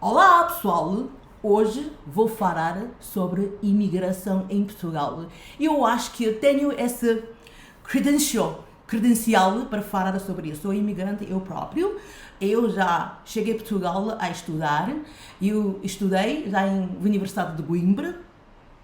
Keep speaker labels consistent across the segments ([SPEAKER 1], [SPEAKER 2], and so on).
[SPEAKER 1] Olá pessoal, hoje vou falar sobre imigração em Portugal. Eu acho que eu tenho esse credencial para falar sobre isso. Sou imigrante eu próprio, eu já cheguei a Portugal a estudar, eu estudei já em Universidade de Coimbra,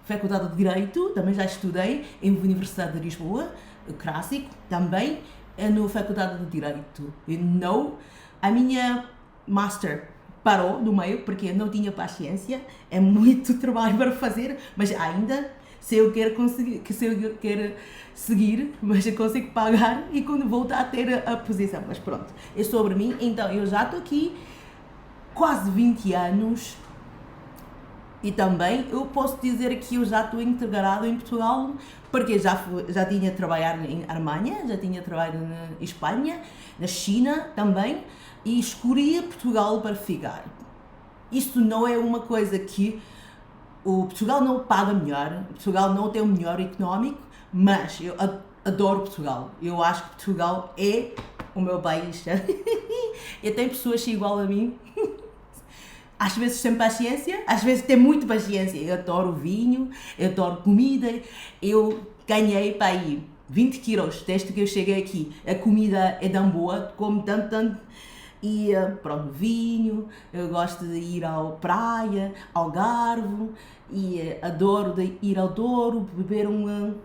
[SPEAKER 1] Faculdade de Direito, também já estudei em Universidade de Lisboa, clássico, também na Faculdade de Direito. E não, a minha master parou no meio porque eu não tinha paciência, é muito trabalho para fazer, mas ainda se eu quero conseguir, se eu quero seguir, mas eu consigo pagar e quando voltar a ter a posição. Mas pronto, é sobre mim. Então eu já estou aqui quase 20 anos. E também eu posso dizer que eu já estou integrado em Portugal, porque já tinha trabalhado em Alemanha, já tinha trabalhado na Espanha, na China também, e escolhi Portugal para ficar. Isto não é uma coisa que o Portugal não paga melhor, Portugal não tem o melhor económico, mas eu adoro Portugal. Eu acho que Portugal é o meu país. Eu tenho pessoas igual a mim. Às vezes sem paciência, às vezes tem muito paciência. Eu adoro vinho, eu adoro comida. Eu ganhei para aí 20 quilos desde que eu cheguei aqui. A comida é tão boa, como tanto. E pronto, vinho, eu gosto de ir à praia, ao Algarve, e adoro de ir ao Douro, beber um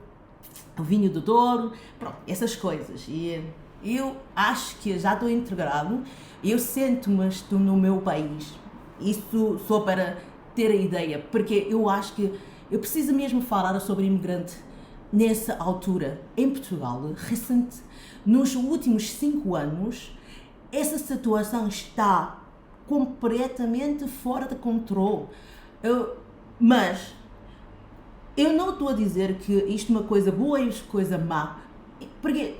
[SPEAKER 1] vinho do Douro, pronto, essas coisas. E eu acho que já estou integrado, eu sinto-me estou no meu país. Isso só para ter a ideia, porque eu acho que eu preciso mesmo falar sobre imigrante nessa altura. Em Portugal, recente, nos últimos 5 anos, essa situação está completamente fora de controle. Mas eu não estou a dizer que isto é uma coisa boa e isto é uma coisa má, porque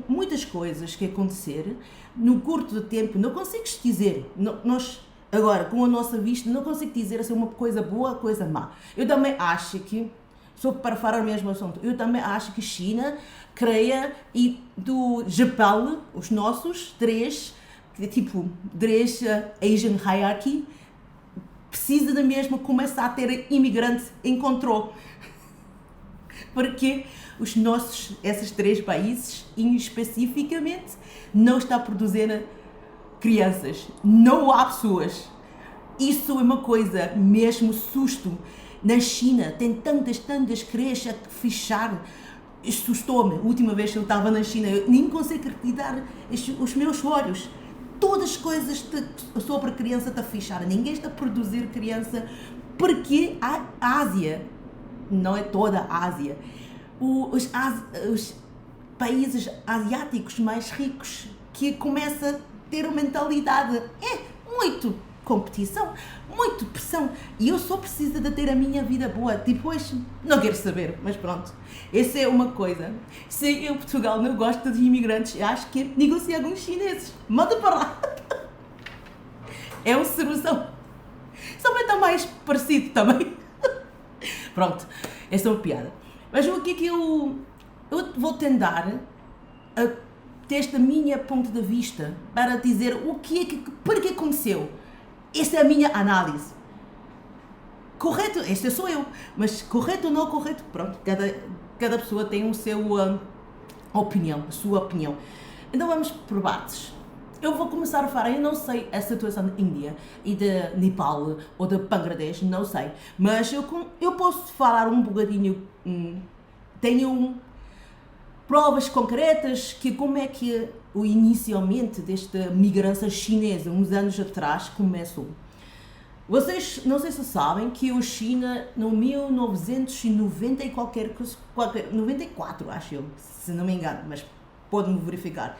[SPEAKER 1] muitas coisas que acontecer, no curto de tempo, não consegues dizer. Nós agora, com a nossa vista, não consigo dizer se é uma coisa boa ou coisa má. Eu também acho que, só para falar o mesmo assunto, eu também acho que China, Coreia e do Japão, os nossos três Asian Hierarchy, precisa de mesmo começar a ter imigrantes em controle. Porque esses 3 países, especificamente, não estão a produzir crianças, não há pessoas. Isso é uma coisa mesmo susto. Na China tem tantas creches a fechar. Assustou-me. A última vez que eu estava na China, eu nem consigo acreditar os meus olhos. Todas as coisas sobre a criança está a fechar. Ninguém está a produzir criança porque a Ásia, não é toda a Ásia, os países asiáticos mais ricos que começam a ter uma mentalidade muito competição, muito pressão, e eu só preciso de ter a minha vida boa. Depois não quero saber, mas pronto, essa é uma coisa. Se eu Portugal não gosto de imigrantes, eu acho que negocia com os chineses, manda para lá. É uma solução, só vai estar mais parecido também. Pronto, essa é uma piada, mas o que é que eu vou tentar desta minha ponto de vista para dizer porque aconteceu. Esta é a minha análise. Correto, esta sou eu, mas correto ou não correto, pronto, cada pessoa tem o seu opinião, a sua opinião. Então vamos por partes. Eu vou começar a falar, eu não sei a situação da Índia e de Nepal ou de Bangladesh, não sei, mas eu posso falar um bocadinho, tenho provas concretas que como é que inicialmente desta migração chinesa, uns anos atrás, começou. Vocês, não sei se sabem, que a China, no 1990 e 94, acho eu, se não me engano, mas pode-me verificar,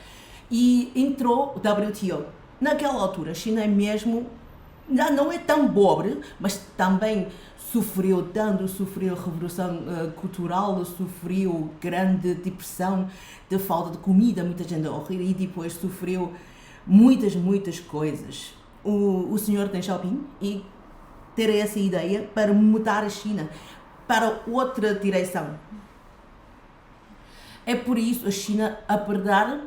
[SPEAKER 1] e entrou o WTO. Naquela altura, a China já não é tão pobre, mas também sofreu revolução cultural, sofreu grande depressão de falta de comida, muita gente a morrer, e depois sofreu muitas coisas. O senhor Deng Xiaoping e ter essa ideia para mudar a China para outra direção. É por isso a China, apesar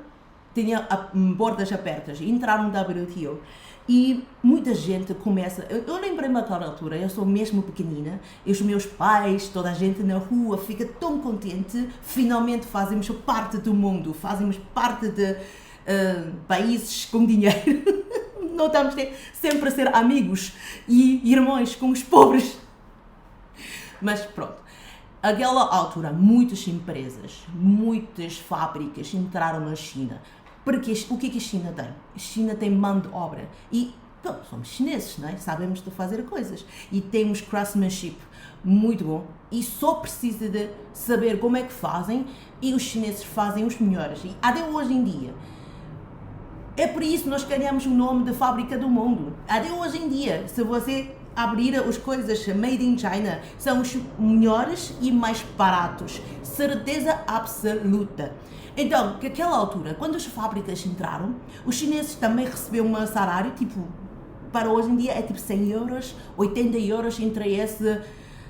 [SPEAKER 1] tinha bordas abertas, entraram no WTO. E muita gente começa... Eu lembrei-me naquela altura, eu sou mesmo pequenina, e os meus pais, toda a gente na rua fica tão contente, finalmente fazemos parte do mundo, fazemos parte de países com dinheiro. Não estamos sempre a ser amigos e irmãos com os pobres. Mas pronto, naquela altura muitas empresas, muitas fábricas entraram na China. Porque o que a China tem? A China tem mão de obra e somos chineses, não é? Sabemos de fazer coisas e temos craftsmanship muito bom e só precisa de saber como é que fazem e os chineses fazem os melhores. E até hoje em dia, é por isso que nós ganhamos o nome de fábrica do mundo. Até hoje em dia, se você abrir as coisas made in China, são os melhores e mais baratos. Certeza absoluta. Então, naquela altura, quando as fábricas entraram, os chineses também receberam um salário, tipo, para hoje em dia é tipo 100 euros, 80 euros entre essa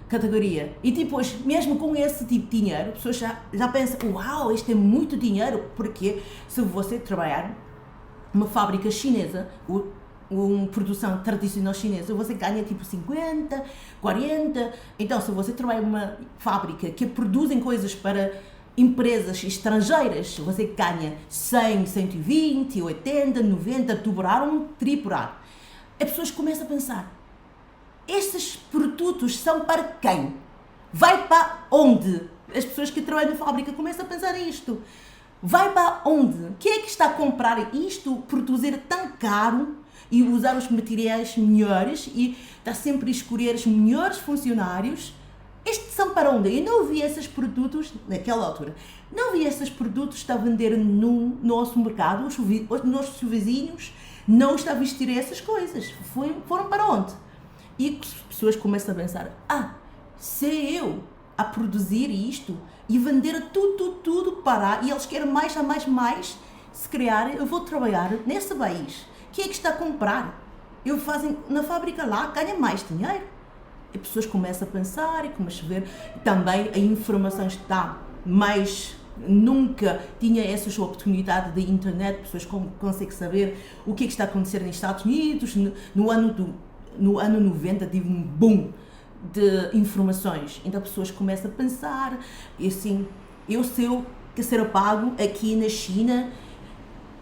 [SPEAKER 1] categoria. E depois, mesmo com esse tipo de dinheiro, as pessoas já pensam, uau, isto é muito dinheiro, porque se você trabalhar numa fábrica chinesa, uma produção tradicional chinesa, você ganha tipo 50, 40. Então, se você trabalha numa fábrica que produzem coisas para empresas estrangeiras, você ganha 100, 120, 80, 90, dobrar ou triplar. As pessoas começam a pensar, estes produtos são para quem? Vai para onde? As pessoas que trabalham na fábrica começam a pensar isto. Vai para onde? Quem é que está a comprar isto, produzir tão caro e usar os materiais melhores e está sempre a escolher os melhores funcionários? Estes são para onde? Eu não vi esses produtos, naquela altura, não vi esses produtos a vender no nosso mercado, os nossos vizinhos não estão a vestir essas coisas. Foram para onde? E as pessoas começam a pensar, se eu a produzir isto e vender tudo para, e eles querem mais, se calhar eu vou trabalhar nesse país. Quem é que está a comprar? Eu fazem na fábrica lá, ganha mais dinheiro. E pessoas começam a pensar e começam a ver. Também a informação está mais... Nunca tinha essas oportunidades da internet, pessoas conseguem saber o que está a acontecer nos Estados Unidos. No ano 90 tive um boom de informações. Então pessoas começam a pensar, e assim, se eu quer ser pago aqui na China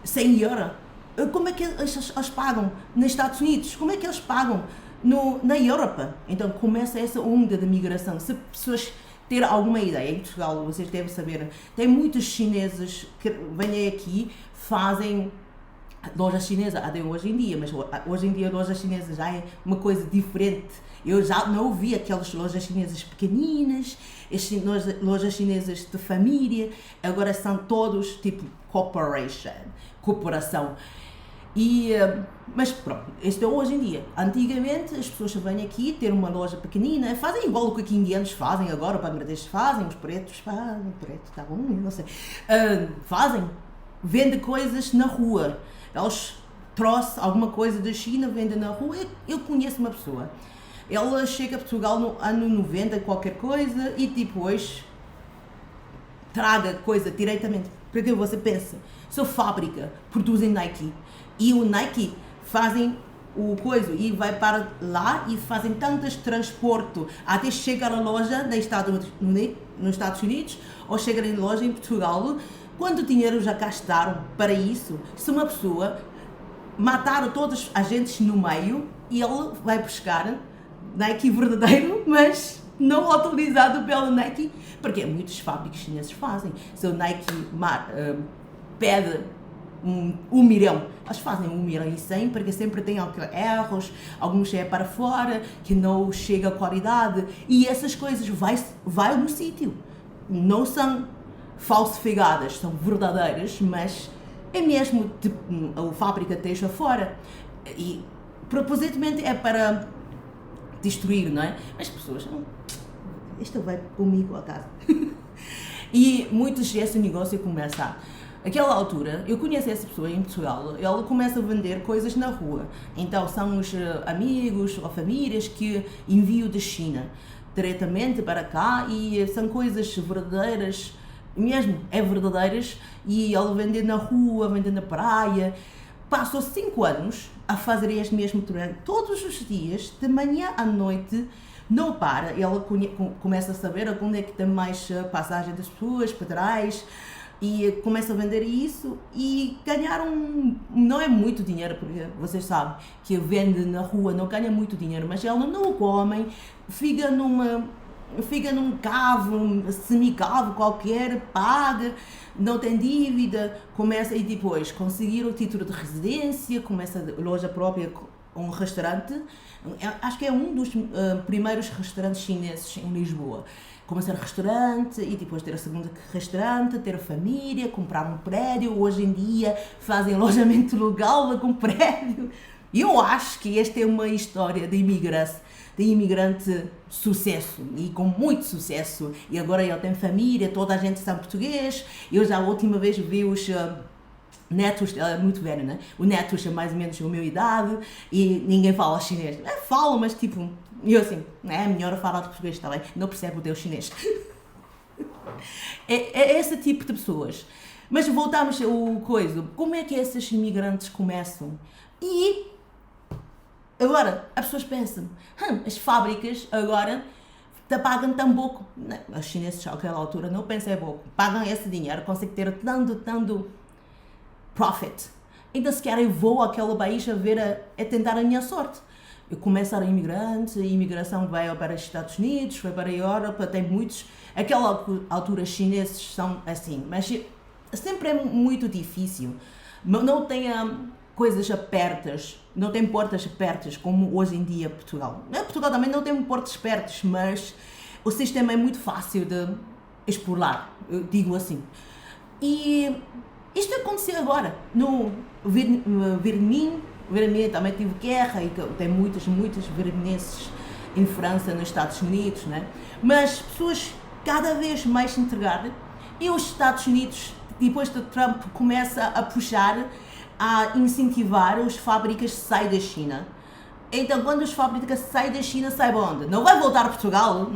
[SPEAKER 1] 100 euros, como é que eles pagam nos Estados Unidos? Como é que eles pagam na Europa? Então começa essa onda de migração. Se pessoas terem alguma ideia, em Portugal, vocês devem saber, tem muitos chineses que vêm aqui, fazem lojas chinesas, até hoje em dia, mas hoje em dia lojas chinesas já é uma coisa diferente. Eu já não vi aquelas lojas chinesas pequeninas, as lojas chinesas de família, agora são todos tipo cooperação. Mas pronto, isto é hoje em dia. Antigamente as pessoas vêm aqui ter uma loja pequenina, fazem igual o que os indianos fazem agora, os bangladeshes fazem, os pretos fazem, tá bom, não sei, fazem, vendem coisas na rua. Eles trouxem alguma coisa da China, vendem na rua. Eu conheço uma pessoa, ela chega a Portugal no ano 90, qualquer coisa, e depois traga coisa diretamente. Porque você pensa, se fábrica produzem Nike, e o Nike fazem o coisa e vai para lá e fazem tantos transporte até chegar à loja nos Estados Unidos ou chegar em loja em Portugal. Quanto dinheiro já gastaram para isso? Se uma pessoa matar todos os agentes no meio e ele vai buscar Nike verdadeiro, mas não autorizado pela Nike, porque muitas fábricas chinesas fazem. Se o Nike pede 1 milhão, eles fazem 1 milhão e 100, porque sempre tem erros, alguns é para fora, que não chega a qualidade, e essas coisas vai no sítio. Não são falsificadas, são verdadeiras, mas é mesmo a fábrica deixa fora. E propositalmente é para destruir, não é? As pessoas, isto vai comigo a casa. E muitos esse negócio começa. Naquela altura, eu conheço essa pessoa em Portugal, ela começa a vender coisas na rua. Então são os amigos ou famílias que enviam da China diretamente para cá e são coisas verdadeiras, mesmo, verdadeiras, e ela vende na rua, vende na praia. Passou 5 anos a fazer este mesmo treino todos os dias, de manhã à noite, não para. Ela começa a saber onde é que tem mais passagem das pessoas, pedrais, e começa a vender isso e ganharam, não é muito dinheiro, porque vocês sabem que vende na rua não ganha muito dinheiro, mas ela não come, fica num cavo, semicavo qualquer, paga, não tem dívida, começa e depois conseguir o título de residência, começa a loja própria, um restaurante, acho que é um dos primeiros restaurantes chineses em Lisboa. Começar restaurante e depois ter a segunda restaurante, ter a família, comprar um prédio. Hoje em dia fazem alojamento legal com prédio. E eu acho que esta é uma história de imigrante sucesso e com muito sucesso. E agora ele tem família, toda a gente sabe português. Eu já a última vez vi os netos, ela é muito velho, né? O netos é mais ou menos a minha idade e ninguém fala chinês. Falo, mas tipo, eu assim, é melhor falar de português, está bem? Não percebo o teu chinês. É esse tipo de pessoas. Mas voltamos ao coisa, como é que esses imigrantes começam? E agora, as pessoas pensam, as fábricas agora pagam tão pouco. Não, os chineses àquela altura não pensam pouco. Pagam esse dinheiro, conseguem ter tanto profit. Então se querem vou àquele país a tentar a minha sorte. Eu começo a ser imigrante, a imigração vai para os Estados Unidos, vai para a Europa, tem muitos. Aquela altura chineses são assim, mas sempre é muito difícil. Não tem coisas abertas, não tem portas abertas como hoje em dia Portugal. Portugal também não tem portas abertas, mas o sistema é muito fácil de explorar, eu digo assim. E isto aconteceu agora, no Vietnã também tive guerra e tem muitos vietnamenses em França, nos Estados Unidos, né? Mas pessoas cada vez mais se entregar e os Estados Unidos, depois de Trump, começa a puxar, a incentivar as fábricas a sair da China. Então, quando as fábricas saem da China, sai onde? Não vai voltar a Portugal,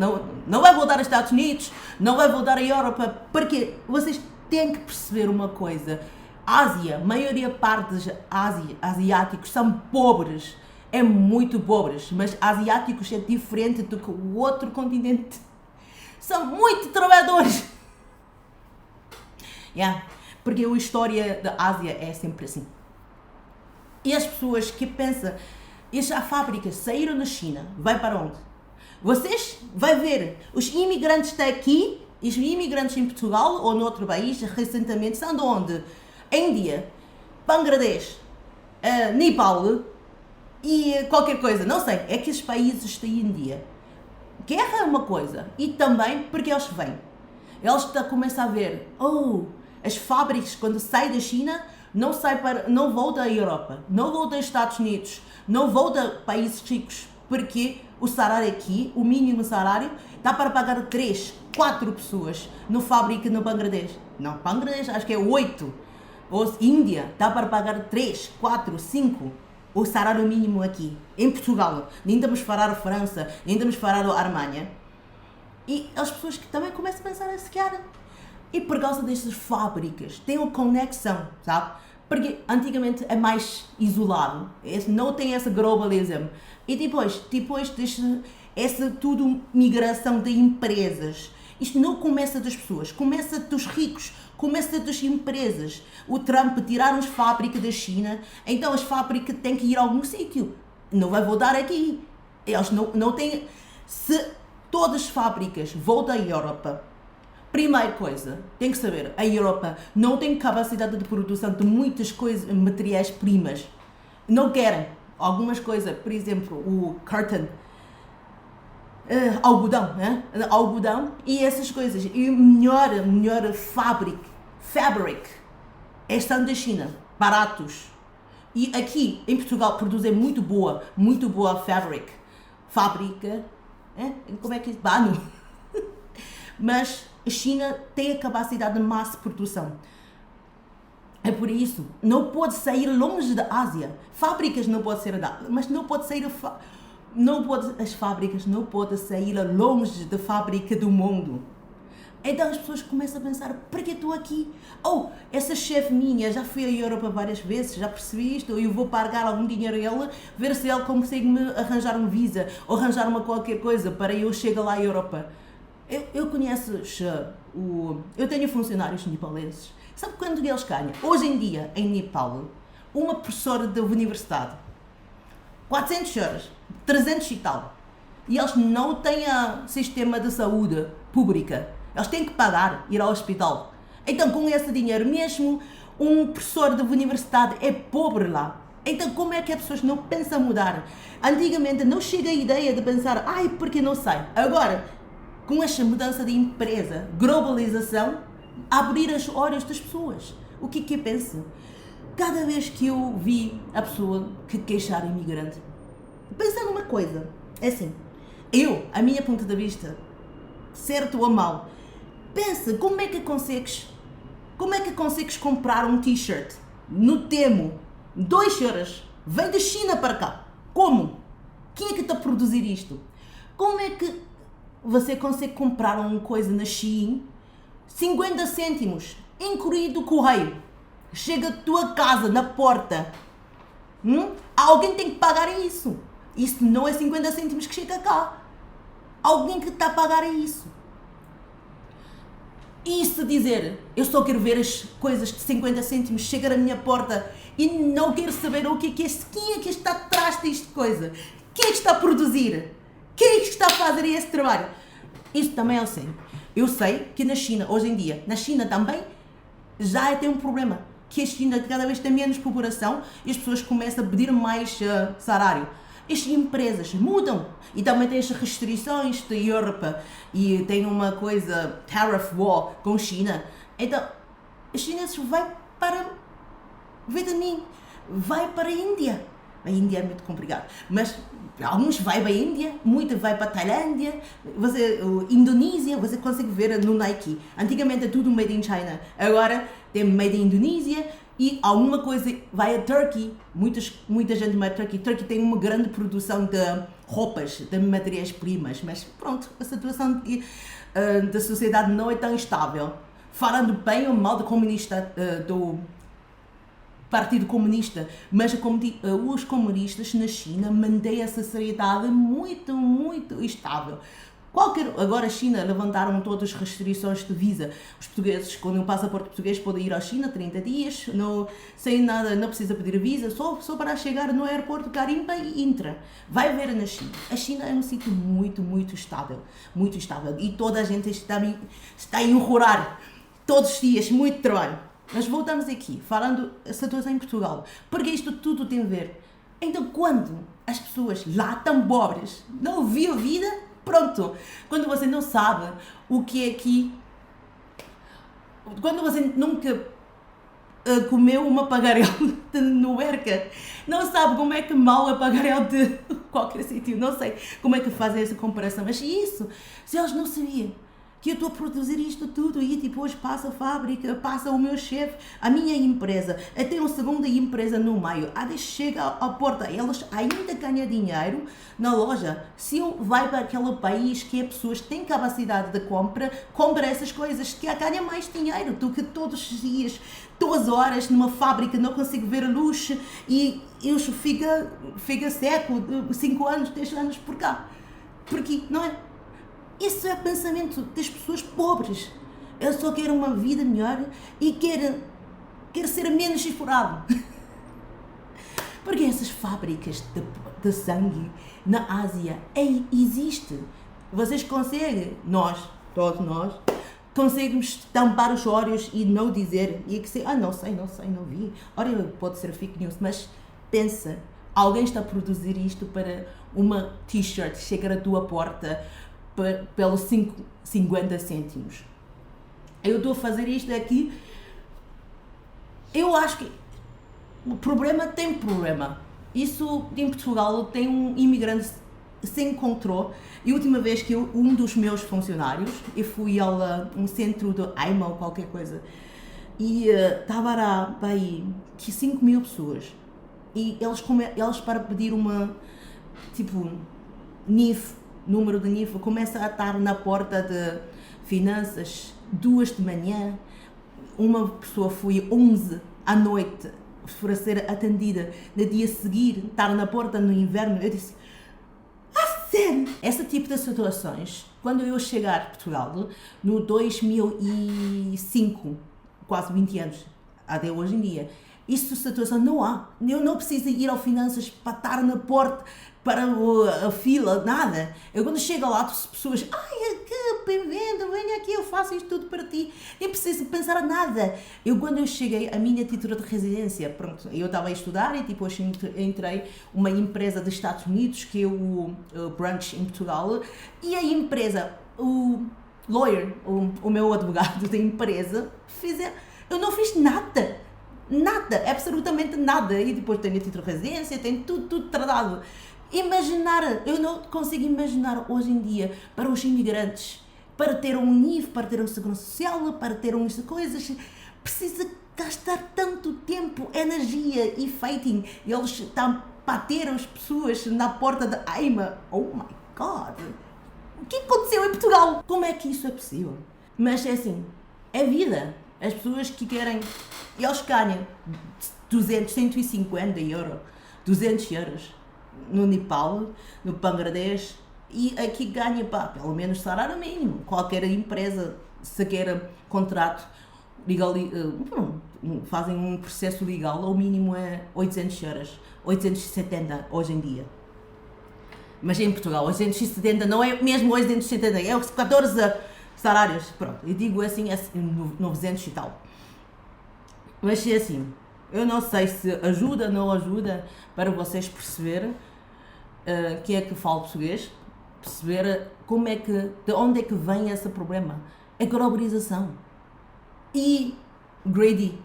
[SPEAKER 1] não vai voltar aos Estados Unidos, não vai voltar à Europa, porque vocês têm que perceber uma coisa. Ásia, a maioria parte dos asiáticos são pobres, é muito pobres, mas asiáticos é diferente do que o outro continente. São muito trabalhadores. Porque a história da Ásia é sempre assim. E as pessoas que pensam, as fábricas saíram da China, vai para onde? Vocês vão ver, os imigrantes estão aqui, os imigrantes em Portugal ou noutro país, recentemente, são de onde? Índia, Bangladesh, Nepal e qualquer coisa, não sei, é que os países têm Índia. Guerra é uma coisa, e também porque eles vêm. Eles começam a ver, as fábricas quando saem da China, não voltam à Europa, não voltam aos Estados Unidos, não voltam a países ricos, porque o salário aqui, o mínimo salário, dá para pagar 3, 4 pessoas no fábrica no Bangladesh. Não, Bangladesh acho que é 8. Ou Índia, dá para pagar 3, 4, 5 o salário mínimo aqui. Em Portugal, nem estamos a falar a França, nem estamos a falar a Alemanha. E as pessoas que também começam a pensar a sequer. E por causa destas fábricas, tem uma conexão, sabe? Porque antigamente é mais isolado, não tem esse globalismo. E depois essa tudo migração de empresas. Isto não começa das pessoas, começa dos ricos, começa das empresas. O Trump tiraram as fábricas da China, então as fábricas têm que ir a algum sítio. Não vai voltar aqui. Eles não têm... Se todas as fábricas voltam à Europa, primeira coisa, tem que saber, a Europa não tem capacidade de produção de muitas coisas, materiais-primas. Não querem. Algumas coisas, por exemplo, o carton, algodão, né? Algodão e essas coisas. E melhor fabric estão da China, baratos. E aqui em Portugal produzem muito boa fábrica, como é que é? Bano. Mas a China tem a capacidade de massa produção. É por isso, não pode sair longe da Ásia. Fábricas não podem sair da Ásia, mas não pode sair as fábricas não podem sair longe da fábrica do mundo. Então as pessoas começam a pensar, para que estou aqui? Oh, essa chefe minha já foi à Europa várias vezes, já percebi isto, eu vou pagar algum dinheiro a ele, ver se ele consegue me arranjar um visa, ou arranjar uma qualquer coisa para eu chegar lá à Europa. Eu conheço, eu tenho funcionários nepaleses. Sabe quanto eles ganham? Hoje em dia, em Nepal, uma professora da universidade, 400 euros, 300 e tal. E eles não têm sistema de saúde pública. Eles têm que pagar, ir ao hospital. Então, com esse dinheiro, mesmo um professor da universidade é pobre lá. Então, como é que as pessoas não pensam mudar? Antigamente, não chega a ideia de pensar, ai, porque não sai? Agora, com esta mudança de empresa, globalização, abrir os olhos das pessoas. O que eu penso? Cada vez que eu vi a pessoa que queixar imigrante, pensar numa coisa, é assim, a minha ponto de vista, certo ou mal, pensa como é que consegues comprar um t-shirt no Temu, 2 euros, vem da China para cá. Como? Quem é que está a produzir isto? Como é que você consegue comprar uma coisa na Shein, 50 cêntimos, incluído o correio, chega à tua casa, na porta, alguém tem que pagar isso. Isso não é 50 cêntimos que chega cá. Alguém que está a pagar isso. E se dizer, eu só quero ver as coisas de 50 cêntimos chegar à minha porta e não quero saber o que é que quem é que está atrás desta coisa? Quem é que está a produzir? Quem é que está a fazer esse trabalho? Isso também eu sei. Eu sei que na China, hoje em dia, na China também, já tem um problema. Que a China cada vez tem menos população e as pessoas começam a pedir mais salário. As empresas mudam e também tem as restrições da Europa e tem uma coisa, tariff war com a China. Então, os chineses vão para, vê de mim, vai para a Índia. A Índia é muito complicado, mas alguns vai para a Índia, muitos vai para a Tailândia, Indonésia, você consegue ver no Nike. Antigamente é tudo made in China, agora tem made in Indonésia. E alguma coisa vai a Turkey, muita gente vai a Turkey. Turkey tem uma grande produção de roupas, de matérias-primas, mas pronto, a situação da sociedade não é tão estável. Falando bem ou mal do Partido Comunista, mas os comunistas na China mantêm essa sociedade muito, muito estável. Agora a China levantaram todas as restrições de visa. Os portugueses, com um passaporte português, podem ir à China 30 dias, sem nada, não precisa pedir visa, só para chegar no aeroporto, carimba e entra. Vai ver na China. A China é um sítio muito, muito estável. Muito estável. E toda a gente está a enrolar todos os dias, muito trabalho. Mas voltamos aqui, falando da situação em Portugal. Porque isto tudo tem a ver. Então, quando as pessoas lá tão pobres não viam vida, pronto, quando você não sabe o que é aqui, quando você nunca comeu uma pagarel no Erca, não sabe como é que mal é pagarel de qualquer sítio, não sei como é que fazem essa comparação, mas isso, se eles não sabiam que eu estou a produzir isto tudo e depois passa a fábrica, passa o meu chefe, a minha empresa, até uma segunda empresa no meio, chega à porta, elas ainda ganham dinheiro na loja. Se eu vai para aquele país que as pessoas têm capacidade de compra essas coisas, que ganha mais dinheiro do que todos os dias, 2 horas numa fábrica, não consigo ver a luz e isso fica seco, 5 anos, 10 anos por cá. Porque, não é? Isso é o pensamento das pessoas pobres. Eu só quero uma vida melhor e quero ser menos explorado. Porque essas fábricas de sangue na Ásia existe. Vocês conseguem, todos nós, conseguimos tampar os olhos e não dizer, e que não sei, não vi. Olha, pode ser fake news, mas pensa, alguém está a produzir isto para uma t-shirt chegar à tua porta pelos 50 cêntimos. Eu estou a fazer isto aqui. Eu acho que o problema tem problema. Isso em Portugal tem um imigrante se encontrou. E a última vez que um dos meus funcionários, eu fui a um centro de AIMA ou qualquer coisa, e estava lá para aí 5 mil pessoas. E eles para pedir uma tipo NIF, número de NIF, começa a estar na porta de finanças, 2 de manhã, uma pessoa foi 11 à noite para ser atendida, no dia seguinte, estar na porta no inverno. Eu disse, sério? Esse tipo de situações, quando eu chegar a Portugal, no 2005, quase 20 anos, até hoje em dia, isso situação não há. Eu não preciso ir ao finanças para estar na porta, para a fila, nada. Eu quando chego lá, as pessoas, que bem-vindo, venha aqui, eu faço isto tudo para ti. Nem preciso pensar nada. Quando eu cheguei, a minha título de residência, pronto, eu estava a estudar e depois entrei uma empresa dos Estados Unidos, que é o Branch em Portugal, e a empresa, o lawyer, o meu advogado da empresa, eu não fiz nada. Nada, absolutamente nada. E depois tenho a título de residência, tenho tudo tratado. Eu não consigo imaginar hoje em dia para os imigrantes, para ter um NIF, para ter uma segurança social, para ter umas coisas, precisa gastar tanto tempo, energia e fighting. Eles estão a bater as pessoas na porta da AIMA. Oh my God! O que aconteceu em Portugal? Como é que isso é possível? Mas é assim, é vida. As pessoas que querem, eles ganham 200, 150 euros, 200 euros no Nepal, no Bangladesh, e aqui ganha pelo menos salário mínimo. Qualquer empresa, se quer contrato legal, fazem um processo legal, o mínimo é 800 euros, 870 hoje em dia. Mas em Portugal, 870 não é mesmo 870, é 14 salários, pronto, eu digo assim, 900 e tal. Mas é assim, eu não sei se ajuda ou não ajuda para vocês perceberem que é que falo português, perceber de onde é que vem esse problema. A globalização e greedy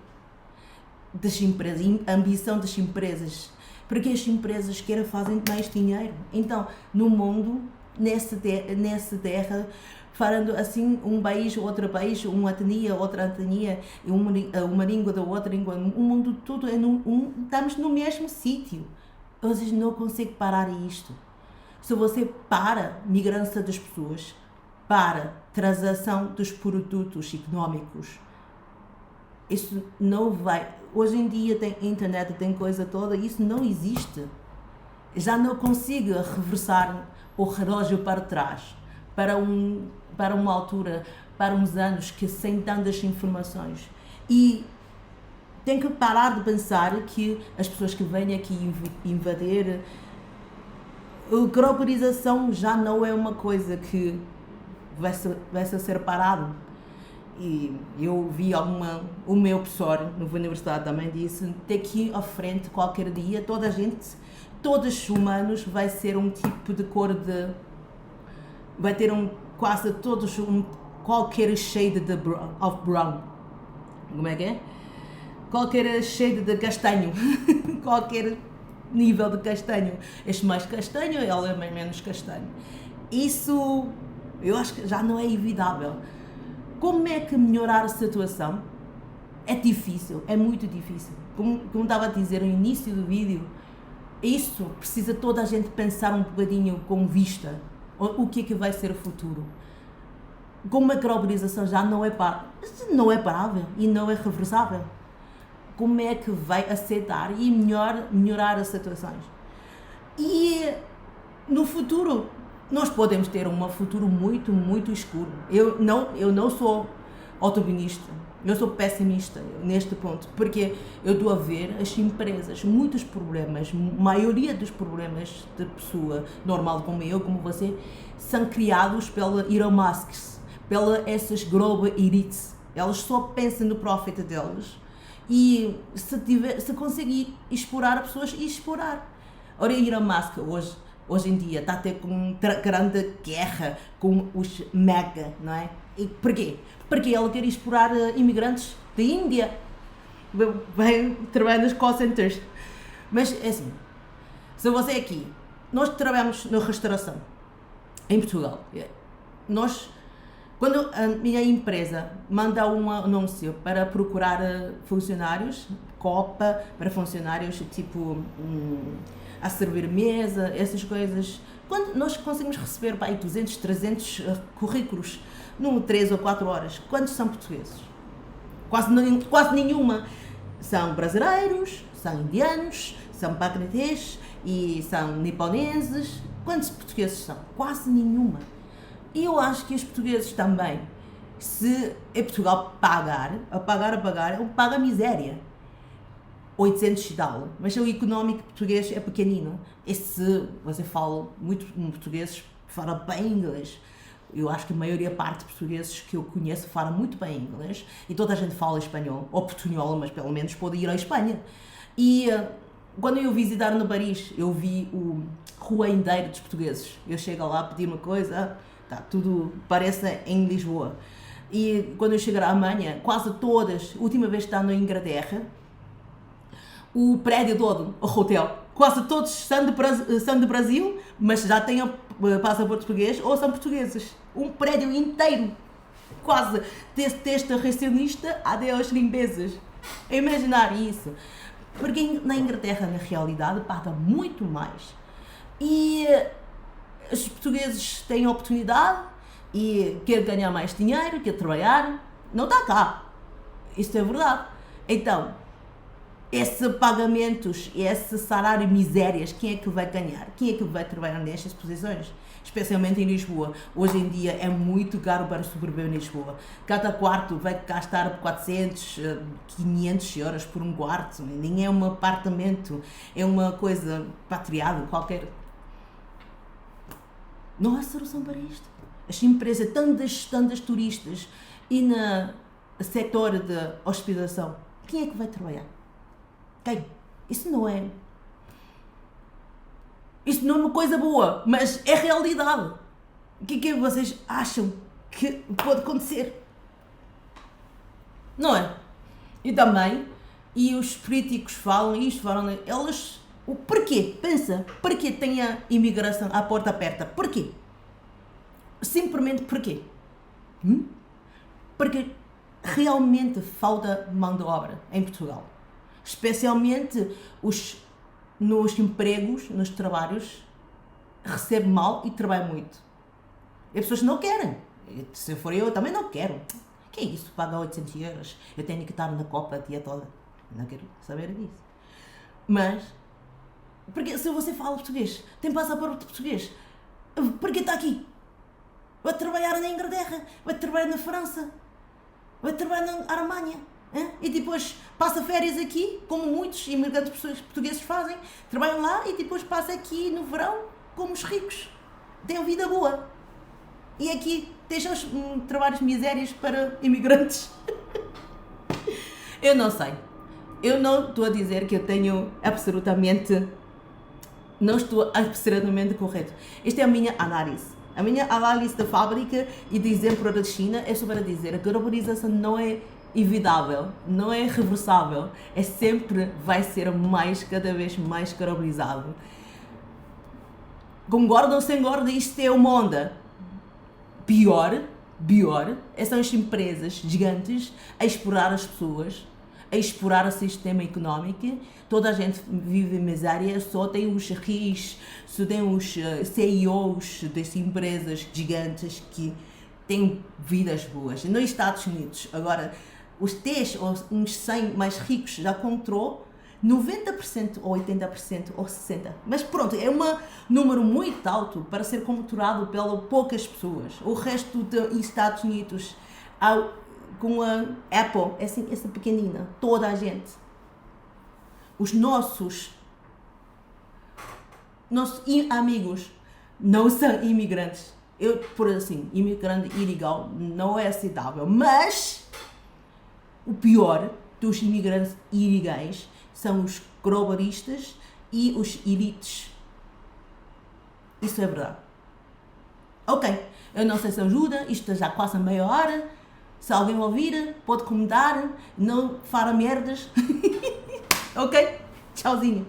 [SPEAKER 1] das empresas, a ambição das empresas, porque as empresas querem fazer mais dinheiro. Então, no mundo, nessa terra, falando assim, um país, outro país, uma etnia, outra etnia, uma língua da outra língua, o mundo todo, estamos no mesmo sítio. Vocês não conseguem parar isto. Se você para a migração das pessoas, para a transação dos produtos económicos, isso não vai. Hoje em dia tem internet, tem coisa toda, isso não existe. Já não consigo reversar o relógio para trás, para uma altura, para uns anos que sem tantas informações. E tem que parar de pensar que as pessoas que vêm aqui invadir, a globalização já não é uma coisa que vai ser parado. E eu vi o meu professor na universidade também disse, daqui à frente, qualquer dia, todos os humanos vai ser um tipo de cor vai ter quase todos qualquer shade of brown. Como é que é? Qualquer shade de castanho. Qualquer nível de castanho. Este mais castanho, ele é menos castanho. Isso, eu acho que já não é evitável. Como é que melhorar a situação? É difícil, é muito difícil. Como estava a dizer no início do vídeo, isso precisa toda a gente pensar um bocadinho com vista. O que vai ser o futuro? Como a globalização já não é parável e não é reversável, como é que vai aceitar e melhorar as situações? E no futuro, nós podemos ter um futuro muito, muito escuro. Eu não sou otimista, eu sou pessimista neste ponto, porque eu estou a ver as empresas, muitos problemas, maioria dos problemas de pessoa normal como eu, como você, são criados pela Elon Musk, essas global elites. Elas só pensam no profit deles e se conseguir explorar pessoas, explorar. Ora, Elon Musk hoje em dia está a ter uma grande guerra com os mega, não é? E porquê? Porque ele quer explorar imigrantes da Índia, vem trabalhar nos call centers. Mas é assim, se você aqui, nós trabalhamos na restauração em Portugal, quando a minha empresa manda um anúncio para procurar funcionários, copa para funcionários tipo a servir mesa, essas coisas. Quando nós conseguimos receber 200, 300 currículos num 3 ou 4 horas, quantos são portugueses? Quase nenhuma. São brasileiros, são indianos, são bangladeshes e são niponeses. Quantos portugueses são? Quase nenhuma. E eu acho que os portugueses também, se em Portugal pagar, paga a miséria. 800 e tal, mas o económico português é pequenino. E se você fala muito português, fala bem inglês. Eu acho que a maioria parte de portugueses que eu conheço fala muito bem inglês e toda a gente fala espanhol, ou portunhol, mas pelo menos pode ir à Espanha. E quando eu visitar no Paris, eu vi o rua inteira dos portugueses. Eu chego lá a pedir uma coisa, tá, tudo parece em Lisboa. E quando eu chegar à Alemanha, quase todas, a última vez que estava na Inglaterra, o prédio todo, o hotel, quase todos são do Brasil, mas já têm o passaporte português ou são portugueses. Um prédio inteiro, quase, desde a recepcionista até aos limpezas. Imaginar isso. Porque na Inglaterra, na realidade, paga muito mais. E os portugueses têm oportunidade e querem ganhar mais dinheiro, querem trabalhar. Não está cá. Isso é verdade. Então, esses pagamentos, esse salário misérias, quem é que vai ganhar? Quem é que vai trabalhar nestas posições? Especialmente em Lisboa. Hoje em dia é muito caro para sobreviver em Lisboa. Cada quarto vai gastar 400, 500 euros por um quarto. Nem é um apartamento, é uma coisa patriada qualquer. Não há solução para isto. As empresas, tantas turistas e no setor de hospedagem, quem é que vai trabalhar? Quem? Isso não é uma coisa boa, mas é realidade. O que é que vocês acham que pode acontecer? Não é? E também, e os políticos falam isto, eles, o porquê? Pensa, porquê tem a imigração à porta aberta? Porquê? Simplesmente porquê? Porque realmente falta mão de obra em Portugal. Especialmente nos empregos, nos trabalhos, recebe mal e trabalha muito. E as pessoas não querem. Se for eu também não quero. Que é isso? Paga 800 euros. Eu tenho que estar na Copa a dia toda. Não quero saber disso. Mas, porque se você fala português, tem passaporte português, porque está aqui? Vai trabalhar na Inglaterra, vai trabalhar na França, vai trabalhar na Alemanha. E depois passa férias aqui, como muitos imigrantes portugueses fazem, trabalham lá e depois passa aqui no verão como os ricos. Tem uma vida boa. E aqui deixam os trabalhos misérias para imigrantes. Eu não sei. Eu não estou a dizer que eu tenho absolutamente... Não estou absolutamente correto. Esta é a minha análise. A minha análise da fábrica e de exemplo da China é sobre a dizer que a globalização não é evitável, não é reversável, é sempre vai ser cada vez mais globalizado. Concorda ou sem concorda, isto é uma onda. Pior, são as empresas gigantes a explorar as pessoas, a explorar o sistema económico. Toda a gente vive em miséria, só tem os ricos, só tem os CEOs das empresas gigantes que têm vidas boas. Nos Estados Unidos, agora, os 10 ou uns 100 mais ricos já controlou 90% ou 80% ou 60%. Mas pronto, é um número muito alto para ser controlado pelas poucas pessoas. O resto dos Estados Unidos, com a Apple, essa pequenina, toda a gente. Os nossos amigos não são imigrantes. Por assim, imigrante ilegal não é aceitável, mas o pior dos imigrantes ilegais são os globalistas e os elites. Isso é verdade. Ok, eu não sei se ajuda, isto já quase a meia hora. Se alguém ouvir, pode comentar, não fala merdas. Ok? Tchauzinho.